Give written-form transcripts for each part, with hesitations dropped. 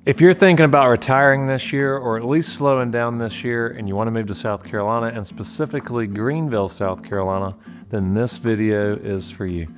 If you're thinking about retiring this year, or at least slowing down this year, and you want to move to South Carolina, and specifically Greenville, South Carolina, then this video is for you.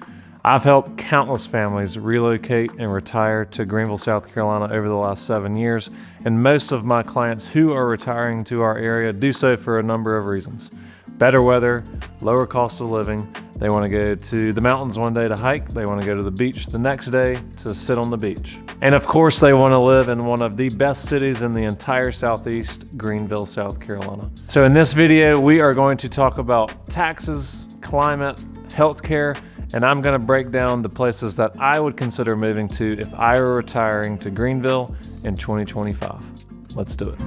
I've helped countless families relocate and retire to Greenville, South Carolina over the last 7 years, and most of my clients who are retiring to our area do so for a number of reasons. Better weather, lower cost of living. They want to go to the mountains one day to hike. They want to go to the beach the next day to sit on the beach. And of course, they want to live in one of the best cities in the entire Southeast, Greenville, South Carolina. So in this video, we are going to talk about taxes, climate, healthcare, and I'm going to break down the places that I would consider moving to if I were retiring to Greenville in 2025. Let's do it.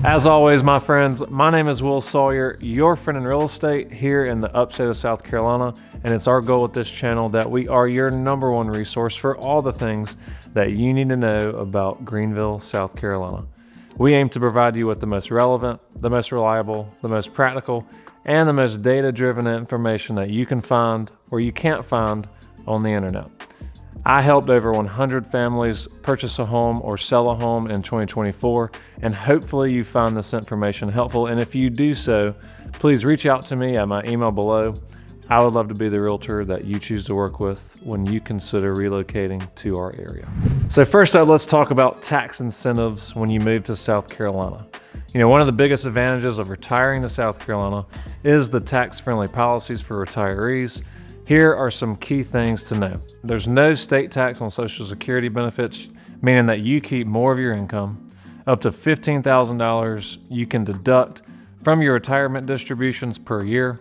As always, my friends, my name is Will Sawyer, your friend in real estate here in the Upstate of South Carolina, and it's our goal with this channel that we are your #1 resource for all the things that you need to know about Greenville, South Carolina. We aim to provide you with the most relevant, the most reliable, the most practical, and the most data-driven information that you can find or you can't find on the internet. I helped over 100 families purchase a home or sell a home in 2024, and hopefully you find this information helpful. And if you do so, please reach out to me at my email below. I would love to be the realtor that you choose to work with when you consider relocating to our area. So first up, let's talk about tax incentives when you move to South Carolina. You know, one of the biggest advantages of retiring to South Carolina is the tax-friendly policies for retirees. Here are some key things to know. There's no state tax on Social Security benefits, meaning that you keep more of your income. Up to $15,000 you can deduct from your retirement distributions per year.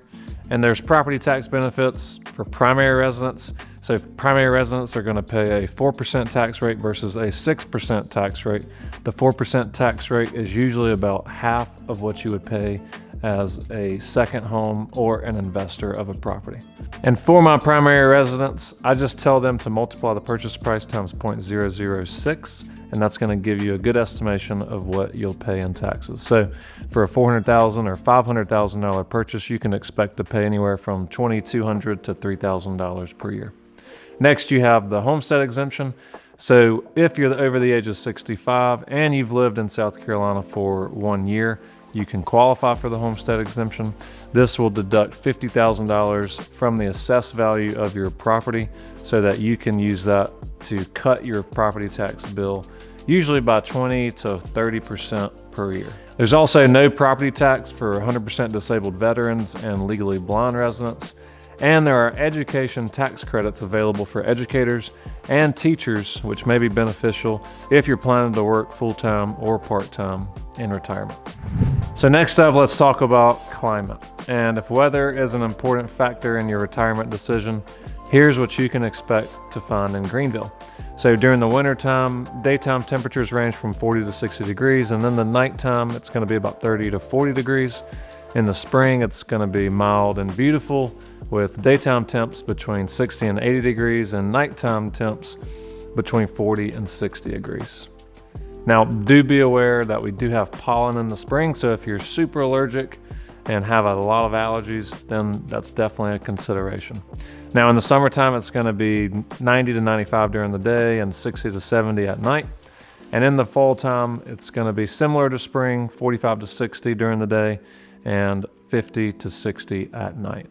And there's property tax benefits for primary residents. So primary residents are going to pay a 4% tax rate versus a 6% tax rate. The 4% tax rate is usually about half of what you would pay as a second home or an investor of a property. And for my primary residents, I just tell them to multiply the purchase price times 0.006, and that's going to give you a good estimation of what you'll pay in taxes. So for a $400,000 or $500,000 purchase, you can expect to pay anywhere from $2,200 to $3,000 per year. Next, you have the homestead exemption. So if you're over the age of 65 and you've lived in South Carolina for 1 year, you can qualify for the homestead exemption. This will deduct $50,000 from the assessed value of your property so that you can use that to cut your property tax bill, usually by 20 to 30% per year. There's also no property tax for 100% disabled veterans and legally blind residents. And there are education tax credits available for educators and teachers, which may be beneficial if you're planning to work full-time or part-time in retirement. So next up, let's talk about climate. And if weather is an important factor in your retirement decision, here's what you can expect to find in Greenville. So during the wintertime, daytime temperatures range from 40 to 60 degrees, and then the nighttime, it's going to be about 30 to 40 degrees. In the spring, it's going to be mild and beautiful with daytime temps between 60 and 80 degrees and nighttime temps between 40 and 60 degrees. Now, do be aware that we do have pollen in the spring, so if you're super allergic and have a lot of allergies, then that's definitely a consideration. Now, in the summertime, it's going to be 90 to 95 during the day and 60 to 70 at night. And in the fall time, it's going to be similar to spring, 45 to 60 during the day and 50 to 60 at night.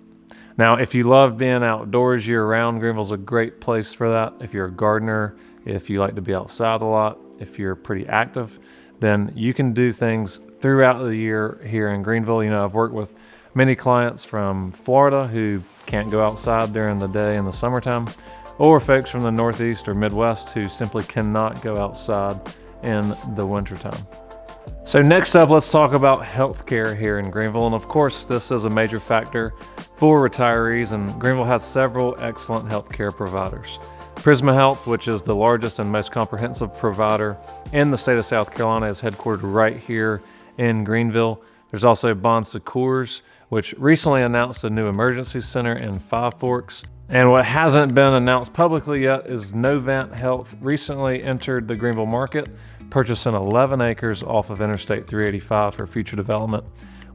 Now, if you love being outdoors year-round, Greenville's a great place for that. If you're a gardener, if you like to be outside a lot, if you're pretty active, then you can do things throughout the year here in Greenville. You know, I've worked with many clients from Florida who can't go outside during the day in the summertime, or folks from the Northeast or Midwest who simply cannot go outside in the wintertime. So next up, let's talk about healthcare here in Greenville. And of course, this is a major factor for retirees, and Greenville has several excellent healthcare providers. Prisma Health, which is the largest and most comprehensive provider in the state of South Carolina, is headquartered right here in Greenville. There's also Bon Secours, which recently announced a new emergency center in Five Forks. And what hasn't been announced publicly yet is Novant Health recently entered the Greenville market, purchasing 11 acres off of Interstate 385 for future development.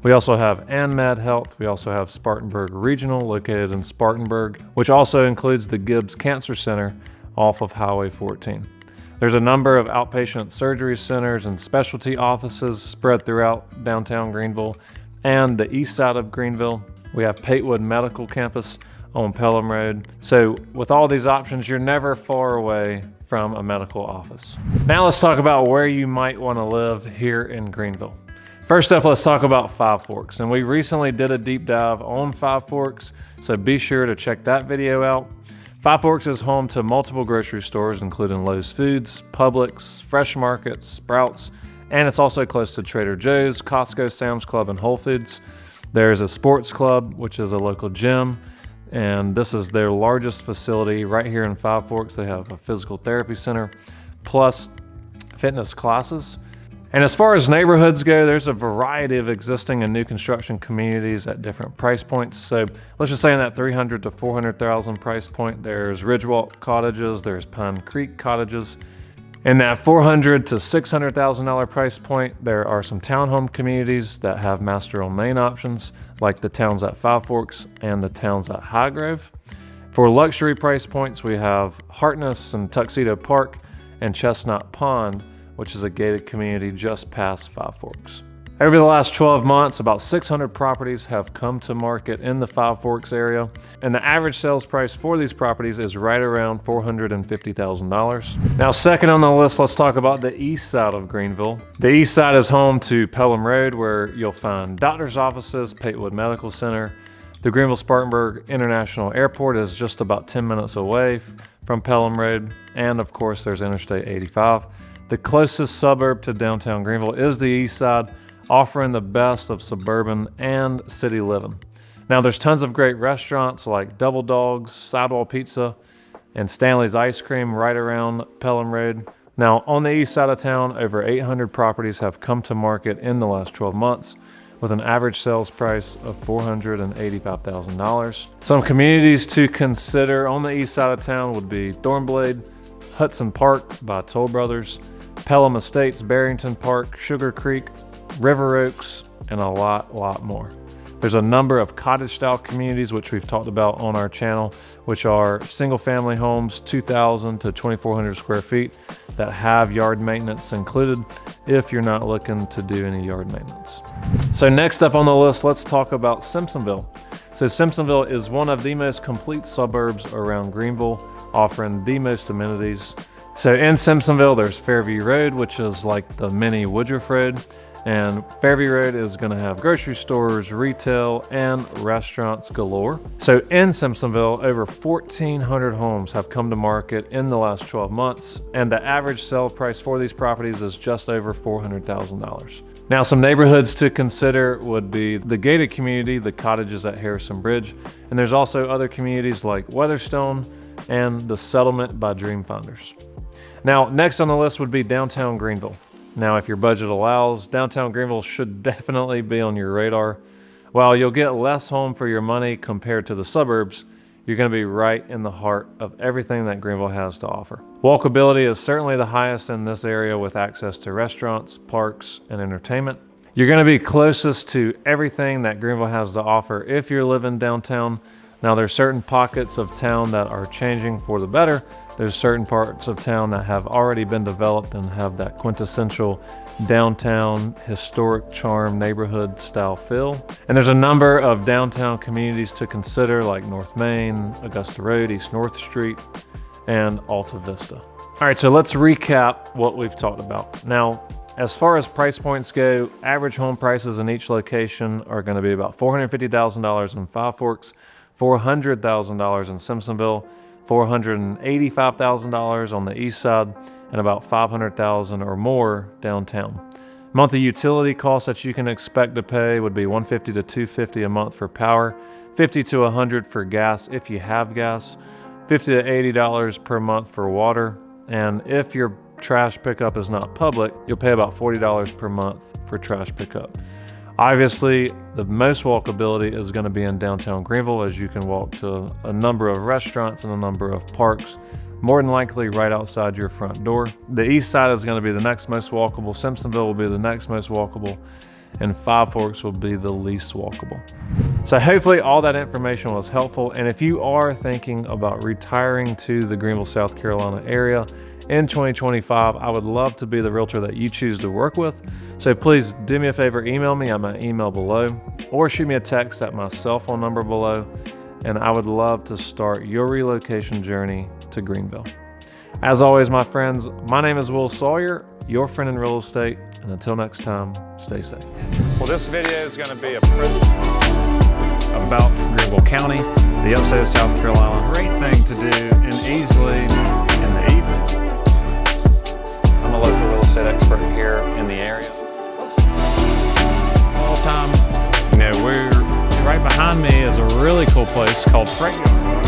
We also have AnMed Health. We also have Spartanburg Regional, located in Spartanburg, which also includes the Gibbs Cancer Center off of Highway 14. There's a number of outpatient surgery centers and specialty offices spread throughout downtown Greenville and the east side of Greenville. We have Patewood Medical Campus on Pelham Road. So with all these options, you're never far away from a medical office. Now let's talk about where you might want to live here in Greenville. First up, let's talk about Five Forks. And we recently did a deep dive on Five Forks, so be sure to check that video out. Five Forks is home to multiple grocery stores, including Lowe's Foods, Publix, Fresh Market, Sprouts, and it's also close to Trader Joe's, Costco, Sam's Club, and Whole Foods. There's a sports club, which is a local gym, and this is their largest facility right here in Five Forks. They have a physical therapy center, plus fitness classes. And as far as neighborhoods go, there's a variety of existing and new construction communities at different price points. So let's just say in that $300,000 to $400,000 price point, there's Ridgewalk cottages, there's Pine Creek cottages. In that $400,000 to $600,000 price point, there are some townhome communities that have master-owned main options, like the towns at Five Forks and the towns at Highgrove. For luxury price points, we have Hartness and Tuxedo Park and Chestnut Pond, which is a gated community just past Five Forks. Over the last 12 months, about 600 properties have come to market in the Five Forks area, and the average sales price for these properties is right around $450,000. Now, second on the list, let's talk about the east side of Greenville. The east side is home to Pelham Road, where you'll find doctor's offices, Patewood Medical Center. The Greenville-Spartanburg International Airport is just about 10 minutes away from Pelham Road, and of course, there's Interstate 85. The closest suburb to downtown Greenville is the east side, offering the best of suburban and city living. Now there's tons of great restaurants like Double Dogs, Sidewall Pizza, and Stanley's Ice Cream right around Pelham Road. Now on the east side of town, over 800 properties have come to market in the last 12 months with an average sales price of $485,000. Some communities to consider on the east side of town would be Thornblade, Hudson Park by Toll Brothers, Pelham Estates, Barrington Park, Sugar Creek, River Oaks, and a lot more. There's a number of cottage-style communities, which we've talked about on our channel, which are single-family homes, 2,000 to 2,400 square feet, that have yard maintenance included if you're not looking to do any yard maintenance. So next up on the list, let's talk about Simpsonville. So Simpsonville is one of the most complete suburbs around Greenville, offering the most amenities. So in Simpsonville, there's Fairview Road, which is like the mini Woodruff Road. And Fairview Road is going to have grocery stores, retail, and restaurants galore. So in Simpsonville, over 1,400 homes have come to market in the last 12 months, and the average sale price for these properties is just over $400,000. Now, some neighborhoods to consider would be the gated community, the cottages at Harrison Bridge, and there's also other communities like Weatherstone and the Settlement by Dreamfinders. Now, next on the list would be downtown Greenville. Now, if your budget allows, downtown Greenville should definitely be on your radar. While you'll get less home for your money compared to the suburbs, you're going to be right in the heart of everything that Greenville has to offer. Walkability is certainly the highest in this area, with access to restaurants, parks, and entertainment. You're going to be closest to everything that Greenville has to offer if you're living downtown. Now, there's certain pockets of town that are changing for the better. There's certain parts of town that have already been developed and have that quintessential downtown historic charm neighborhood style feel. And there's a number of downtown communities to consider, like North Main, Augusta Road, East North Street, and Alta Vista. All right, so let's recap what we've talked about. Now, as far as price points go, average home prices in each location are going to be about $450,000 in Five Forks, $400,000 in Simpsonville, $485,000 on the east side, and about $500,000 or more downtown. Monthly utility costs that you can expect to pay would be $150 to $250 a month for power, $50 to $100 for gas if you have gas, $50 to $80 per month for water, and if your trash pickup is not public, you'll pay about $40 per month for trash pickup. Obviously, the most walkability is going to be in downtown Greenville, as you can walk to a number of restaurants and a number of parks, more than likely right outside your front door. The east side is going to be the next most walkable. Simpsonville will be the next most walkable. and Five Forks will be the least walkable. So hopefully all that information was helpful, and if you are thinking about retiring to the Greenville, South Carolina area in 2025, I would love to be the realtor that you choose to work with. So please do me a favor, email me at my email below, or shoot me a text at my cell phone number below, and I would love to start your relocation journey to Greenville. As always, my friends, my name is Will Sawyer, your friend in real estate, and until next time, stay safe. Well, this video is going to be a about Greenville County, the upstate of South Carolina. Great thing to do and easily in the evening. I'm a local real estate expert here in the area. All time, we're right behind me is a really cool place called Freight Yard.